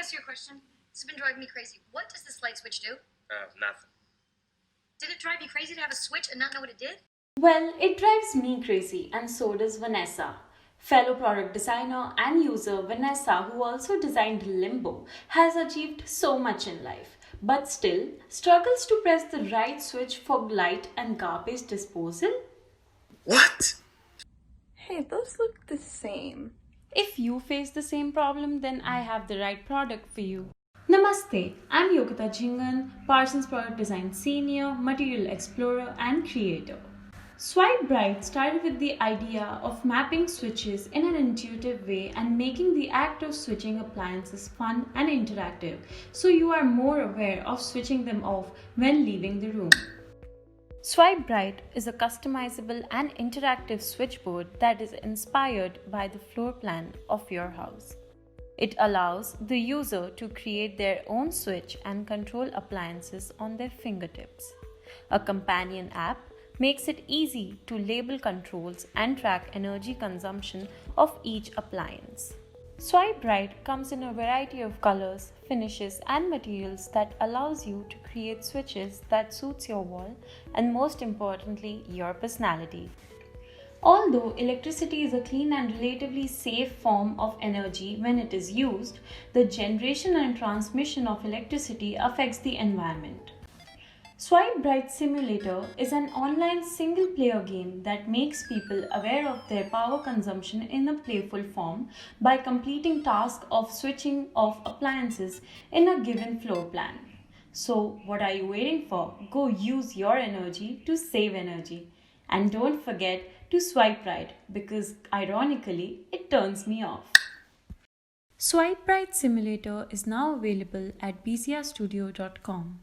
answer your question? This has been driving me crazy. What does this light switch do? Nothing. Did it drive you crazy to have a switch and not know what it did? Well, it drives me crazy, and so does Vanessa. Fellow product designer and user Vanessa, who also designed Limbo, has achieved so much in life, but still struggles to press the right switch for light and garbage disposal. What? Hey, those look the same. If you face the same problem, then I have the right product for you. Namaste, I'm Yogita Jhingan, Parsons Product Design Senior, Material Explorer and Creator. Swipe Bright started with the idea of mapping switches in an intuitive way and making the act of switching appliances fun and interactive, so you are more aware of switching them off when leaving the room. Swipe Bright is a customizable and interactive switchboard that is inspired by the floor plan of your house. It allows the user to create their own switch and control appliances on their fingertips. A companion app makes it easy to label controls and track energy consumption of each appliance. Swipe Bright comes in a variety of colors, finishes and materials that allows you to create switches that suits your wall and most importantly your personality. Although electricity is a clean and relatively safe form of energy when it is used, the generation and transmission of electricity affects the environment. Swipe Bright Simulator is an online single-player game that makes people aware of their power consumption in a playful form by completing tasks of switching off appliances in a given floor plan. So, what are you waiting for? Go use your energy to save energy. And don't forget to swipe right because ironically, it turns me off. Swipe Bright Simulator is now available at bcrstudio.com.